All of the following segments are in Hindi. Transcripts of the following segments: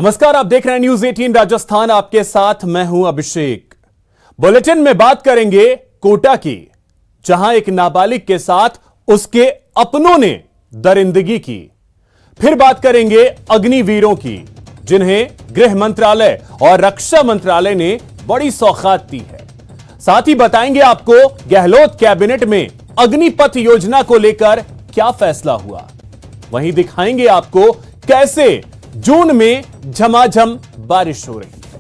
नमस्कार, आप देख रहे हैं न्यूज 18 राजस्थान। आपके साथ मैं हूं अभिषेक। बुलेटिन में बात करेंगे कोटा की, जहां एक नाबालिग के साथ उसके अपनों ने दरिंदगी की। फिर बात करेंगे अग्निवीरों की, जिन्हें गृह मंत्रालय और रक्षा मंत्रालय ने बड़ी सौगात दी है। साथ ही बताएंगे आपको गहलोत कैबिनेट में अग्निपथ योजना को लेकर क्या फैसला हुआ। वहीं दिखाएंगे आपको कैसे जून में झमाझम बारिश हो रही है।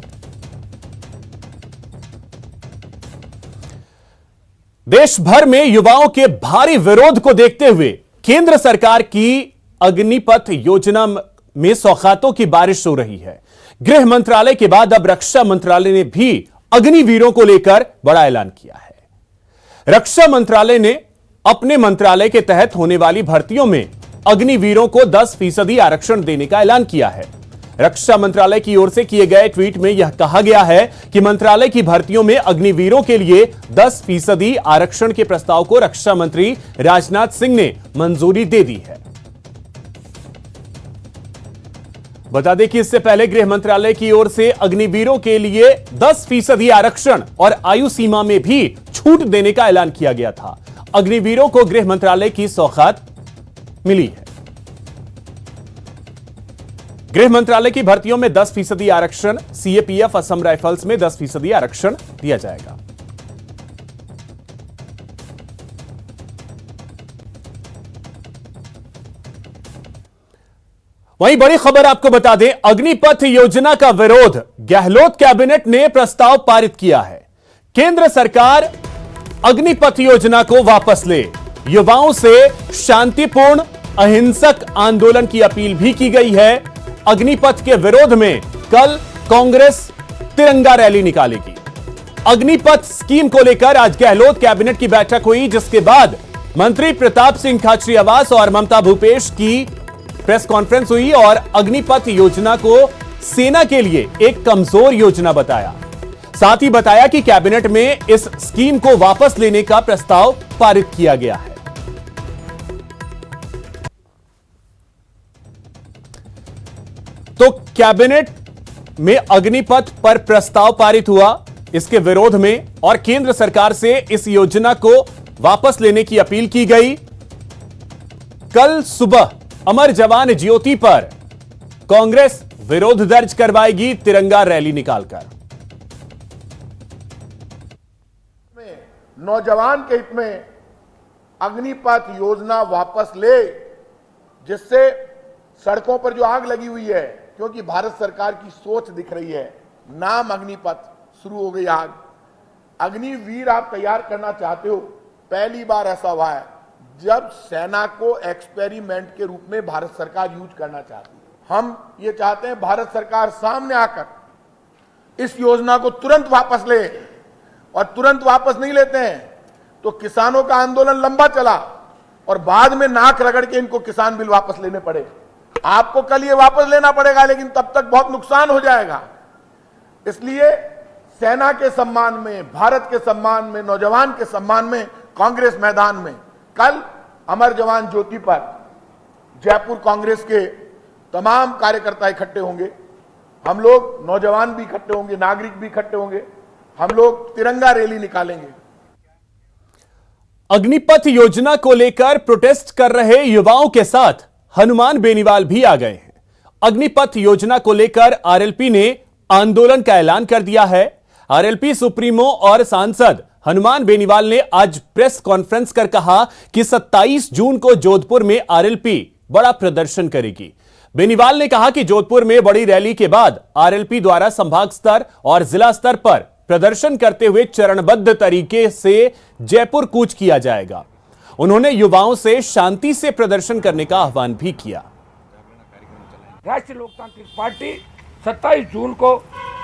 देश भर में युवाओं के भारी विरोध को देखते हुए केंद्र सरकार की अग्निपथ योजना में सौगातों की बारिश हो रही है। गृह मंत्रालय के बाद अब रक्षा मंत्रालय ने भी अग्निवीरों को लेकर बड़ा ऐलान किया है। रक्षा मंत्रालय ने अपने मंत्रालय के तहत होने वाली भर्तियों में अग्निवीरों को 10% आरक्षण देने का ऐलान किया है। रक्षा मंत्रालय की ओर से किए गए ट्वीट में यह कहा गया है कि मंत्रालय की भर्तियों में अग्निवीरों के लिए 10% आरक्षण के प्रस्ताव को रक्षा मंत्री राजनाथ सिंह ने मंजूरी दे दी है। बता दें कि इससे पहले गृह मंत्रालय की ओर से अग्निवीरों के लिए 10% आरक्षण और आयु सीमा में भी छूट देने का ऐलान किया गया था। अग्निवीरों को गृह मंत्रालय की सौगात मिली है। गृह मंत्रालय की भर्तियों में 10% आरक्षण, सीएपीएफ असम राइफल्स में 10% आरक्षण दिया जाएगा। वहीं बड़ी खबर आपको बता दें, अग्निपथ योजना का विरोध, गहलोत कैबिनेट ने प्रस्ताव पारित किया है। केंद्र सरकार अग्निपथ योजना को वापस ले, युवाओं से शांतिपूर्ण अहिंसक आंदोलन की अपील भी की गई है। अग्निपथ के विरोध में कल कांग्रेस तिरंगा रैली निकालेगी। अग्निपथ स्कीम को लेकर आज गहलोत कैबिनेट की बैठक हुई, जिसके बाद मंत्री प्रताप सिंह खाचरियावास और ममता भूपेश की प्रेस कॉन्फ्रेंस हुई और अग्निपथ योजना को सेना के लिए एक कमजोर योजना बताया। साथ ही बताया कि कैबिनेट में इस स्कीम को वापस लेने का प्रस्ताव पारित किया गया है। तो कैबिनेट में अग्निपथ पर प्रस्ताव पारित हुआ, इसके विरोध में, और केंद्र सरकार से इस योजना को वापस लेने की अपील की गई। कल सुबह अमर जवान ज्योति पर कांग्रेस विरोध दर्ज करवाएगी तिरंगा रैली निकालकर। नौजवान के हित में अग्निपथ योजना वापस ले, जिससे सड़कों पर जो आग लगी हुई है, क्योंकि भारत सरकार की सोच दिख रही है, नाम अग्निपथ, शुरू हो गई आग। अग्निवीर आप तैयार करना चाहते हो। पहली बार ऐसा हुआ है जब सेना को एक्सपेरिमेंट के रूप में भारत सरकार यूज करना चाहती है। हम ये चाहते हैं भारत सरकार सामने आकर इस योजना को तुरंत वापस ले, और तुरंत वापस नहीं लेते हैं तो किसानों का आंदोलन लंबा चला और बाद में नाक रगड़ के इनको किसान बिल वापस लेने पड़े। आपको कल ये वापस लेना पड़ेगा, लेकिन तब तक बहुत नुकसान हो जाएगा। इसलिए सेना के सम्मान में, भारत के सम्मान में, नौजवान के सम्मान में कांग्रेस मैदान में कल अमर जवान ज्योति पर जयपुर कांग्रेस के तमाम कार्यकर्ता इकट्ठे होंगे। हम लोग नौजवान भी इकट्ठे होंगे, नागरिक भी इकट्ठे होंगे। हम लोग तिरंगा रैली निकालेंगे। अग्निपथ योजना को लेकर प्रोटेस्ट कर रहे युवाओं के साथ हनुमान बेनीवाल भी आ गए हैं। अग्निपथ योजना को लेकर आरएलपी ने आंदोलन का ऐलान कर दिया है। आरएलपी सुप्रीमो और सांसद हनुमान बेनीवाल ने आज प्रेस कॉन्फ्रेंस कर कहा कि 27 जून को जोधपुर में आरएलपी बड़ा प्रदर्शन करेगी। बेनीवाल ने कहा कि जोधपुर में बड़ी रैली के बाद आरएलपी द्वारा संभाग स्तर और जिला स्तर पर प्रदर्शन करते हुए चरणबद्ध तरीके से जयपुर कूच किया जाएगा। उन्होंने युवाओं से शांति से प्रदर्शन करने का आह्वान भी किया। राष्ट्रीय लोकतांत्रिक पार्टी 27 जून को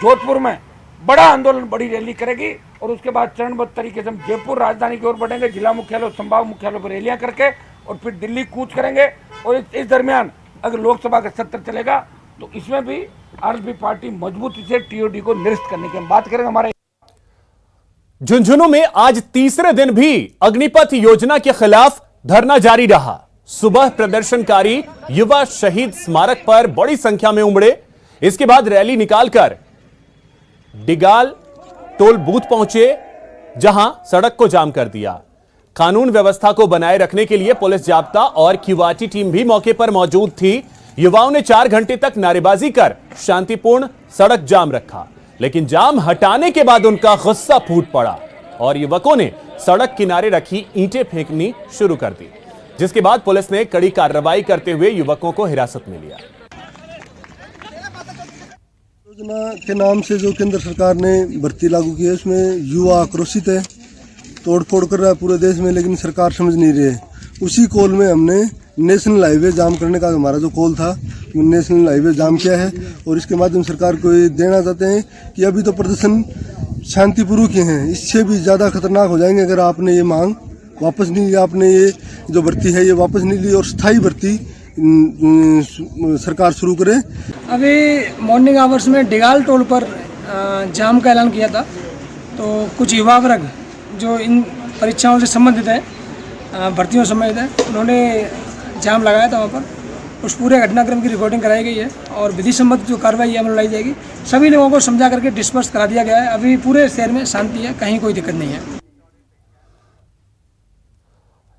जोधपुर में बड़ा आंदोलन, बड़ी रैली करेगी और उसके बाद चरणबद्ध तरीके से हम जयपुर राजधानी की ओर बढ़ेंगे, जिला मुख्यालय, संभाग मुख्यालय पर रैलियां करके, और फिर दिल्ली कूच करेंगे। और इस दरमियान अगर लोकसभा का सत्र चलेगा तो इसमें भी आरएलपी पार्टी मजबूती से टीओडी को निरस्त करने की हम बात करेंगे। हमारे झुंझुनू में आज तीसरे दिन भी अग्निपथ योजना के खिलाफ धरना जारी रहा। सुबह प्रदर्शनकारी युवा शहीद स्मारक पर बड़ी संख्या में उमड़े। इसके बाद रैली निकालकर डिगाल टोल बूथ पहुंचे, जहां सड़क को जाम कर दिया। कानून व्यवस्था को बनाए रखने के लिए पुलिस जाब्ता और क्यूआरटी टीम भी मौके पर मौजूद थी। युवाओं ने 4 घंटे तक नारेबाजी कर शांतिपूर्ण सड़क जाम रखा, लेकिन जाम हटाने के बाद उनका गुस्सा फूट पड़ा और युवकों ने सड़क किनारे रखी ईंटें फेंकनी शुरू कर दी, जिसके बाद पुलिस ने कड़ी कार्रवाई करते हुए युवकों को हिरासत में लिया। योजना के नाम से जो केंद्र सरकार ने भर्ती लागू की है, उसमें युवा आक्रोशित है, तोड़फोड़ कर रहा है पूरे देश में, लेकिन सरकार समझ नहीं रही है। उसी कॉल में हमने नेशनल हाईवे जाम करने का हमारा जो कॉल था, नेशनल हाईवे जाम किया है और इसके माध्यम सरकार को ये देना चाहते हैं कि अभी तो प्रदर्शन शांतिपूर्वक ही हैं, इससे भी ज़्यादा खतरनाक हो जाएंगे अगर आपने ये मांग वापस नहीं ली, आपने ये जो भर्ती है ये वापस नहीं ली और स्थायी भर्ती सरकार शुरू करे। अभी मॉर्निंग आवर्स में डिगाल टोल पर जाम का ऐलान किया था, तो कुछ युवा वर्ग जो इन परीक्षाओं से संबंधित है, भर्तियों से संबंधित है, उन्होंने जाम लगाया था वहाँ पर। उस पूरे घटनाक्रम की रिकॉर्डिंग कराई गई है और विधि सम्मत जो कार्रवाई है अमल लाई जाएगी। सभी लोगों को समझा करके डिस्पर्स करा दिया गया है। अभी पूरे शहर में शांति है, कहीं कोई दिक्कत नहीं है।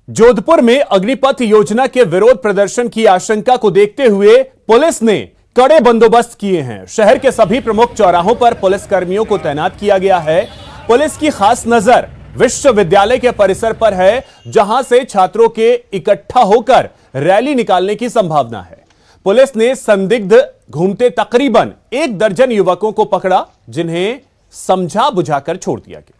जोधपुर में अग्निपथ योजना के विरोध प्रदर्शन की आशंका को देखते हुए पुलिस ने कड़े बंदोबस्त किए हैं। शहर के सभी प्रमुख चौराहों पर पुलिस कर्मियों को तैनात किया गया है। पुलिस की खास नजर विश्वविद्यालय के परिसर पर है, जहां से छात्रों के इकट्ठा होकर रैली निकालने की संभावना है। पुलिस ने संदिग्ध घूमते तकरीबन 1 दर्जन युवकों को पकड़ा, जिन्हें समझा बुझाकर छोड़ दिया गया।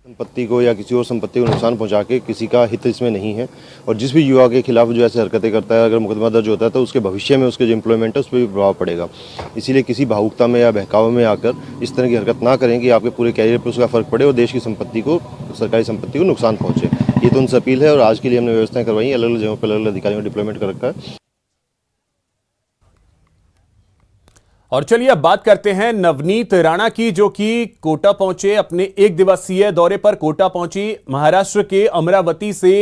संपत्ति को या किसी और संपत्ति को नुकसान पहुंचा के किसी का हित इसमें नहीं है और जिस भी युवा के खिलाफ जो ऐसे हरकतें करता है, अगर मुकदमा दर्ज होता है तो उसके भविष्य में उसके जो एम्प्लॉयमेंट है उस पर भी प्रभाव पड़ेगा। इसीलिए किसी भावुकता में या बहकावे में आकर इस तरह की हरकत ना करें कि आपके पूरे कैरियर पर उसका फर्क पड़े और देश की संपत्ति को, सरकारी संपत्ति को नुकसान पहुंचे। ये तो उनसे अपील है और आज के लिए हमने व्यवस्थाएं करवाई, अलग अलग जगहों पर अलग अलग अधिकारियों को डिप्लॉयमेंट कर रखा है। और चलिए अब बात करते हैं नवनीत राणा की, जो कि कोटा पहुंचे। अपने 1 दिवसीय दौरे पर कोटा पहुंची महाराष्ट्र के अमरावती से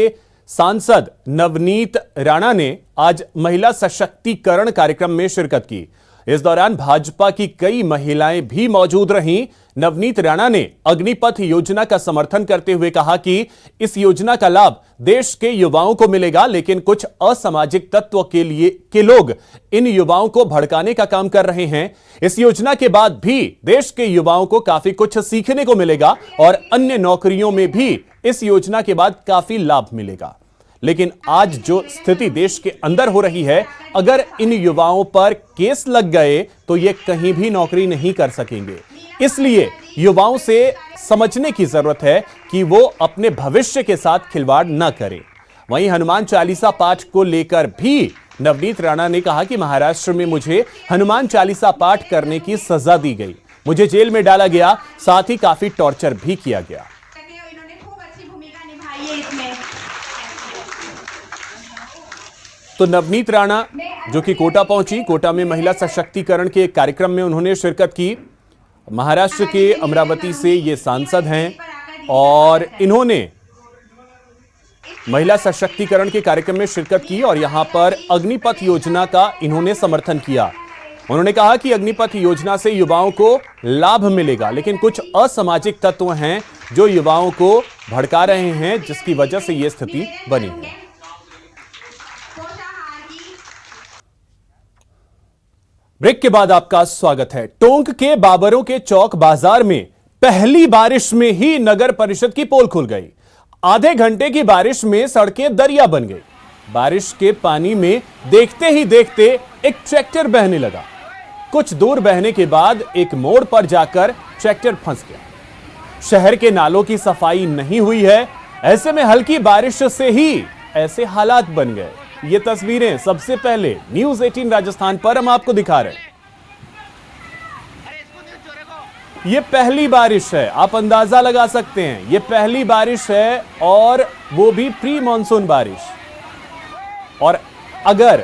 सांसद नवनीत राणा ने आज महिला सशक्तिकरण कार्यक्रम में शिरकत की। इस दौरान भाजपा की कई महिलाएं भी मौजूद रहीं। नवनीत राणा ने अग्निपथ योजना का समर्थन करते हुए कहा कि इस योजना का लाभ देश के युवाओं को मिलेगा, लेकिन कुछ असामाजिक तत्व के लोग इन युवाओं को भड़काने का काम कर रहे हैं। इस योजना के बाद भी देश के युवाओं को काफी कुछ सीखने को मिलेगा और अन्य नौकरियों में भी इस योजना के बाद काफी लाभ मिलेगा। लेकिन आज जो स्थिति देश के अंदर हो रही है, अगर इन युवाओं पर केस लग गए तो ये कहीं भी नौकरी नहीं कर सकेंगे। इसलिए युवाओं से समझने की जरूरत है कि वो अपने भविष्य के साथ खिलवाड़ न करें। वहीं हनुमान चालीसा पाठ को लेकर भी नवनीत राणा ने कहा कि महाराष्ट्र में मुझे हनुमान चालीसा पाठ करने की सजा दी गई, मुझे जेल में डाला गया, साथ ही काफी टॉर्चर भी किया गया। तो नवनीत राणा जो कि कोटा पहुंची, कोटा में महिला सशक्तिकरण के कार्यक्रम में उन्होंने शिरकत की। महाराष्ट्र के अमरावती से ये सांसद हैं और इन्होंने महिला सशक्तिकरण के कार्यक्रम में शिरकत की और यहां पर अग्निपथ योजना का इन्होंने समर्थन किया। उन्होंने कहा कि अग्निपथ योजना से युवाओं को लाभ मिलेगा, लेकिन कुछ असामाजिक तत्व हैं जो युवाओं को भड़का रहे हैं, जिसकी वजह से यह स्थिति बनी है। ब्रेक के बाद आपका स्वागत है। टोंक के बाबरों के चौक बाजार में पहली बारिश में ही नगर परिषद की पोल खुल गई। आधे घंटे की बारिश में सड़कें दरिया बन गई। बारिश के पानी में देखते ही देखते एक ट्रैक्टर बहने लगा। कुछ दूर बहने के बाद एक मोड़ पर जाकर ट्रैक्टर फंस गया। शहर के नालों की सफाई नहीं हुई है, ऐसे में हल्की बारिश से ही ऐसे हालात बन गए। ये तस्वीरें सबसे पहले न्यूज़ 18 राजस्थान पर हम आपको दिखा रहे हैं। ये पहली बारिश है, आप अंदाजा लगा सकते हैं, ये पहली बारिश है और वो भी प्री मॉनसून बारिश। और अगर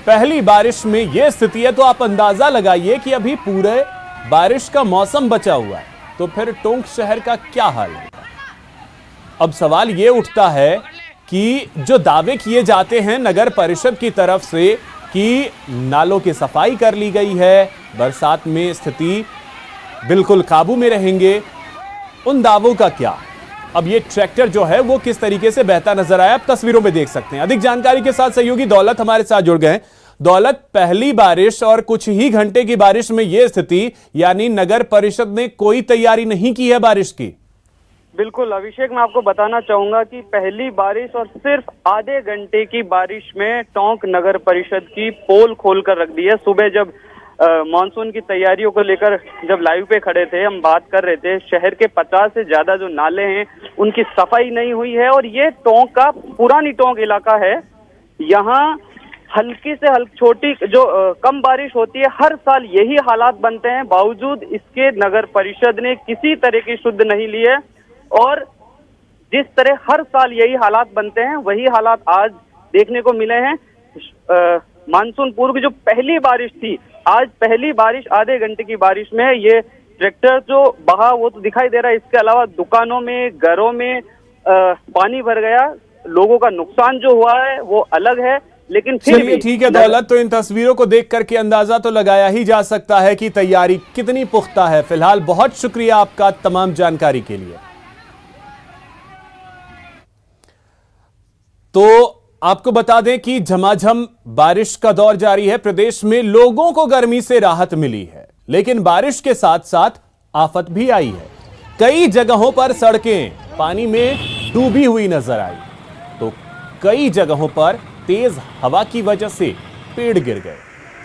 पहली बारिश में ये स्थिति है तो आप अंदाजा लगाइए कि अभी पूरे बारिश का मौसम बचा हुआ है, तो फिर टोंक शहर का क्या हाल है। अब सवाल ये उठता है कि जो दावे किए जाते हैं नगर परिषद की तरफ से कि नालों की सफाई कर ली गई है, बरसात में स्थिति बिल्कुल काबू में रहेंगे, उन दावों का क्या? अब ये ट्रैक्टर जो है वो किस तरीके से बहता नजर आया, आप तस्वीरों में देख सकते हैं। अधिक जानकारी के साथ सहयोगी दौलत हमारे साथ जुड़ गए। दौलत, पहली बारिश और कुछ ही घंटे की बारिश में यह स्थिति, यानी नगर परिषद ने कोई तैयारी नहीं की है बारिश की? बिल्कुल अभिषेक, मैं आपको बताना चाहूंगा कि पहली बारिश और सिर्फ आधे घंटे की बारिश में टोंक नगर परिषद की पोल खोलकर रख दी है। सुबह जब मानसून की तैयारियों को लेकर जब लाइव पे खड़े थे, हम बात कर रहे थे, शहर के 50 से ज्यादा जो नाले हैं उनकी सफाई नहीं हुई है। और ये टोंक का पुरानी टोंक इलाका है, यहाँ हल्की से छोटी जो कम बारिश होती है, हर साल यही हालात बनते हैं। बावजूद इसके नगर परिषद ने किसी तरह की शुद्ध नहीं ली है और जिस तरह हर साल यही हालात बनते हैं वही हालात आज देखने को मिले हैं। मानसून पूर्व की जो पहली बारिश थी, आज पहली बारिश आधे घंटे की बारिश में ये ट्रैक्टर जो बहा वो तो दिखाई दे रहा है। इसके अलावा दुकानों में, घरों में पानी भर गया। लोगों का नुकसान जो हुआ है वो अलग है, लेकिन फिर भी ठीक है दौलत, तो इन तस्वीरों को देख करके अंदाजा तो लगाया ही जा सकता है कि तैयारी कितनी पुख्ता है। फिलहाल बहुत शुक्रिया आपका तमाम जानकारी के लिए। तो आपको बता दें कि झमाझम बारिश का दौर जारी है। प्रदेश में लोगों को गर्मी से राहत मिली है, लेकिन बारिश के साथ साथ आफत भी आई है। कई जगहों पर सड़कें पानी में डूबी हुई नजर आई, तो कई जगहों पर तेज हवा की वजह से पेड़ गिर गए।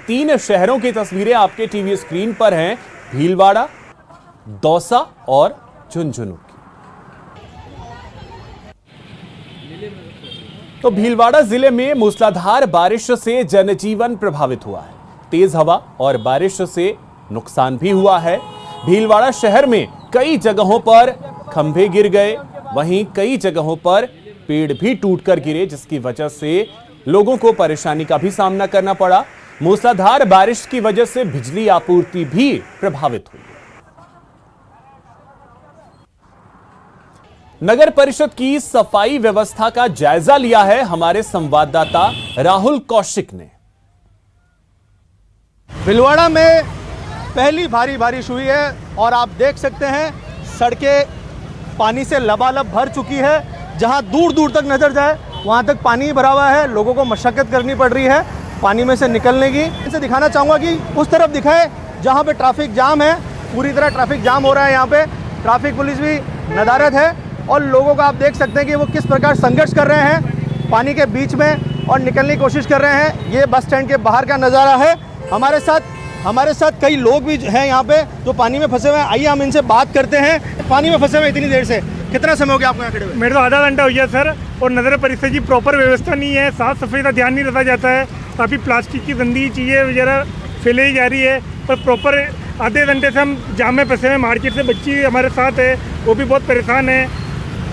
3 शहरों की तस्वीरें आपके टीवी स्क्रीन पर हैं, भीलवाड़ा, दौसा और झुंझुनू। तो भीलवाड़ा जिले में मूसलाधार बारिश से जनजीवन प्रभावित हुआ है। तेज हवा और बारिश से नुकसान भी हुआ है। भीलवाड़ा शहर में कई जगहों पर खंभे गिर गए, वहीं कई जगहों पर पेड़ भी टूटकर गिरे, जिसकी वजह से लोगों को परेशानी का भी सामना करना पड़ा। मूसलाधार बारिश की वजह से बिजली आपूर्ति भी प्रभावित हुई। नगर परिषद की सफाई व्यवस्था का जायजा लिया है हमारे संवाददाता राहुल कौशिक ने। भीलवाड़ा में पहली भारी बारिश हुई है और आप देख सकते हैं सड़कें पानी से लबालब भर चुकी है। जहां दूर दूर तक नजर जाए वहां तक पानी भरा हुआ है। लोगों को मशक्कत करनी पड़ रही है पानी में से निकलने की। इनसे दिखाना चाहूँगा कि उस तरफ दिखाए जहाँ पे ट्रैफिक जाम है, पूरी तरह ट्रैफिक जाम हो रहा है। यहाँ पे ट्रैफिक पुलिस भी नदारत है और लोगों का आप देख सकते हैं कि वो किस प्रकार संघर्ष कर रहे हैं पानी के बीच में और निकलने की कोशिश कर रहे हैं। ये बस स्टैंड के बाहर का नज़ारा है। हमारे साथ कई लोग भी हैं यहाँ पे जो पानी में फंसे हुए हैं। आइए हम इनसे बात करते हैं। पानी में फंसे हुए इतनी देर से, कितना समय हो गया आपको यहाँ खड़े हुए? मेरे तो आधा घंटा हो गया सर। और नगर परिषद की प्रॉपर व्यवस्था नहीं है, साफ सफाई का ध्यान नहीं रखा जाता है। काफ़ी प्लास्टिक की गंदी चीज़ें वगैरह फैलाई जा रही है, पर प्रॉपर आधे घंटे से हम जाम में फंसे हैं। मार्केट से बच्ची हमारे साथ है, वो भी बहुत परेशान है।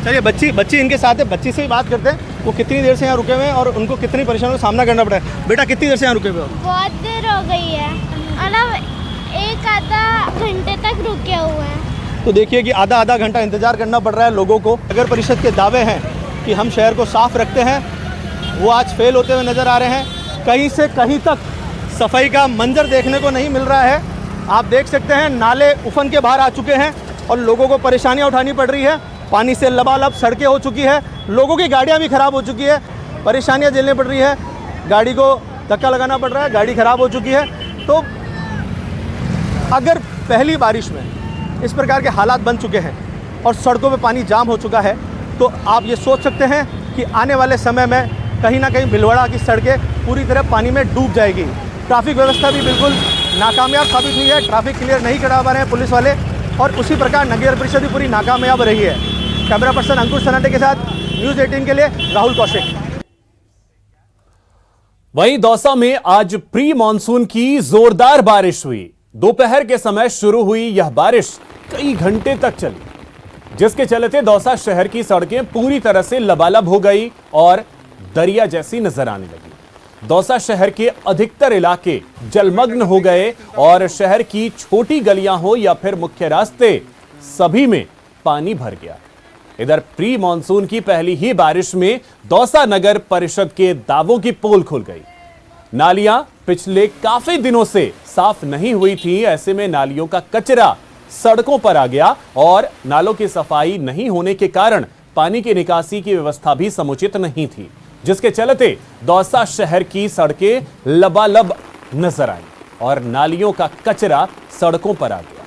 चलिए बच्ची इनके साथ है, बच्ची से ही बात करते हैं। वो कितनी देर से यहाँ रुके हुए हैं और उनको कितनी परेशानियों का सामना करना पड़ा है? बेटा कितनी देर से यहाँ रुके हुए हो? बहुत देर हो गई है, मतलब 1-आधा घंटे तक रुके हुए हैं। तो देखिए कि आधा घंटा इंतजार करना पड़ रहा है लोगों को। नगर परिषद के दावे हैं कि हम शहर को साफ रखते हैं, वो आज फेल होते हुए नजर आ रहे हैं। कहीं से कहीं तक सफाई का मंजर देखने को नहीं मिल रहा है। आप देख सकते हैं नाले उफन के बाहर आ चुके हैं और लोगों को परेशानियां उठानी पड़ रही है। पानी से लबालब सड़कें हो चुकी है, लोगों की गाड़ियां भी खराब हो चुकी है, परेशानियां झेलनी पड़ रही है। गाड़ी को धक्का लगाना पड़ रहा है, गाड़ी खराब हो चुकी है। तो अगर पहली बारिश में इस प्रकार के हालात बन चुके हैं और सड़कों पे पानी जाम हो चुका है, तो आप ये सोच सकते हैं कि आने वाले समय में कहीं ना कहीं भीलवाड़ा की सड़कें पूरी तरह पानी में डूब जाएगी। ट्रैफिक व्यवस्था भी बिल्कुल नाकामयाब साबित हुई है, ट्रैफिक क्लियर नहीं करा पा रहे हैं पुलिस वाले, और उसी प्रकार नगर परिषद भी पूरी नाकामयाब रही है। कैमरा पर्सन अंकुश सनाटे के साथ न्यूज़ 18 के लिए राहुल कौशिक। वहीं दौसा में आज प्री मॉनसून की जोरदार बारिश हुई। दोपहर के समय शुरू हुई यह बारिश कई घंटे तक चली, जिसके चलते दौसा शहर की सड़कें पूरी तरह से लबालब हो गई और दरिया जैसी नजर आने लगी। दौसा शहर के अधिकतर इलाके जलमग्न हो गए और शहर की छोटी गलियां हो या फिर मुख्य रास्ते, सभी में पानी भर गया। इधर प्री मॉनसून की पहली ही बारिश में दौसा नगर परिषद के दावों की पोल खुल गई। नालियां पिछले काफी दिनों से साफ नहीं हुई थी। ऐसे में नालियों का कचरा सड़कों पर आ गया और नालों की सफाई नहीं होने के कारण पानी की निकासी की व्यवस्था भी समुचित नहीं थी, जिसके चलते दौसा शहर की सड़कें लबालब नजर आई और नालियों का कचरा सड़कों पर आ गया।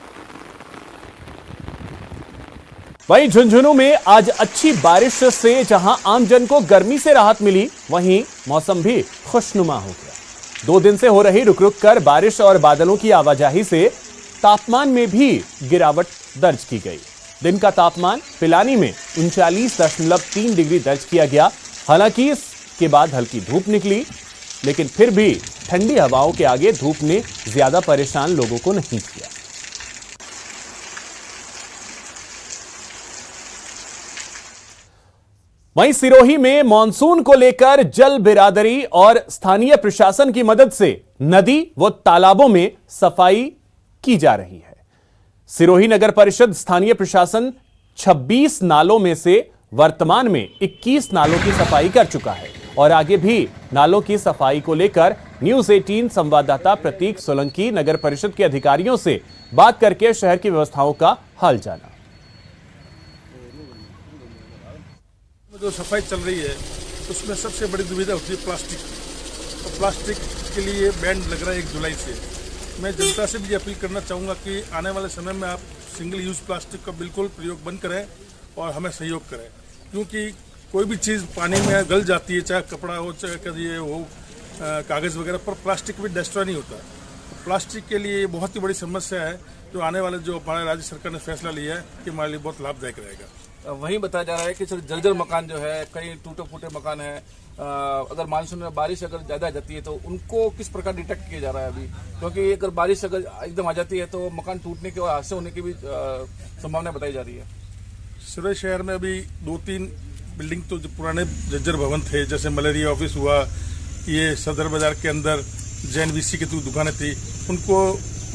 वहीं झुंझुनू में आज अच्छी बारिश से जहां आमजन को गर्मी से राहत मिली, वहीं मौसम भी खुशनुमा हो गया। 2 दिन से हो रही रुक रुक कर बारिश और बादलों की आवाजाही से तापमान में भी गिरावट दर्ज की गई। दिन का तापमान पिलानी में 39.3 डिग्री दर्ज किया गया। हालांकि इसके बाद हल्की धूप निकली, लेकिन फिर भी ठंडी हवाओं के आगे धूप ने ज्यादा परेशान लोगों को नहीं किया। वहीं सिरोही में मॉनसून को लेकर जल बिरादरी और स्थानीय प्रशासन की मदद से नदी व तालाबों में सफाई की जा रही है। सिरोही नगर परिषद स्थानीय प्रशासन 26 नालों में से वर्तमान में 21 नालों की सफाई कर चुका है और आगे भी नालों की सफाई को लेकर न्यूज 18 संवाददाता प्रतीक सोलंकी नगर परिषद के अधिकारियों से बात करके शहर की व्यवस्थाओं का हाल जाना। जो सफाई चल रही है उसमें सबसे बड़ी दुविधा होती है प्लास्टिक, और प्लास्टिक के लिए बैन लग रहा है 1 जुलाई से। मैं जनता से भी अपील करना चाहूँगा कि आने वाले समय में आप सिंगल यूज़ प्लास्टिक का बिल्कुल प्रयोग बंद करें और हमें सहयोग करें, क्योंकि कोई भी चीज़ पानी में गल जाती है, चाहे कपड़ा हो चाहे ये हो कागज़ वगैरह, पर प्लास्टिक भी डिस्ट्रॉय नहीं होता। प्लास्टिक के लिए बहुत ही बड़ी समस्या है, जो आने वाले जो हमारे राज्य सरकार ने फैसला लिया है कि हमारे लिए बहुत लाभदायक रहेगा। वहीं बताया जा रहा है कि जर्जर मकान जो है, कई टूटे फूटे मकान है, अगर मानसून में बारिश अगर ज़्यादा आ जाती है तो उनको किस प्रकार डिटेक्ट किया जा रहा है अभी, क्योंकि अगर बारिश अगर एकदम आ जाती है तो मकान टूटने के और हादसे होने की भी संभावना बताई जा रही है। सिरोही शहर में अभी 2-3 बिल्डिंग तो जो पुराने जर्जर भवन थे, जैसे मलेरिया ऑफिस हुआ, ये सदर बाजार के अंदर JNVC की दुकानें थी, उनको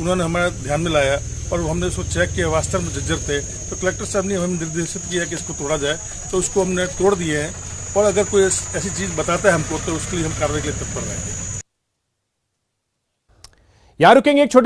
उन्होंने हमारे ध्यान में लाया और हमने उसको चेक किया, वास्तव में जर्जर थे, तो कलेक्टर साहब ने हमें निर्देशित किया कि इसको तोड़ा जाए, तो उसको हमने तोड़ दिए हैं और अगर कोई ऐसी चीज़ बताता है हमको तो उसके लिए हम कार्रवाई के लिए तत्पर रहेंगे। यहां रुकेंगे एक छोटे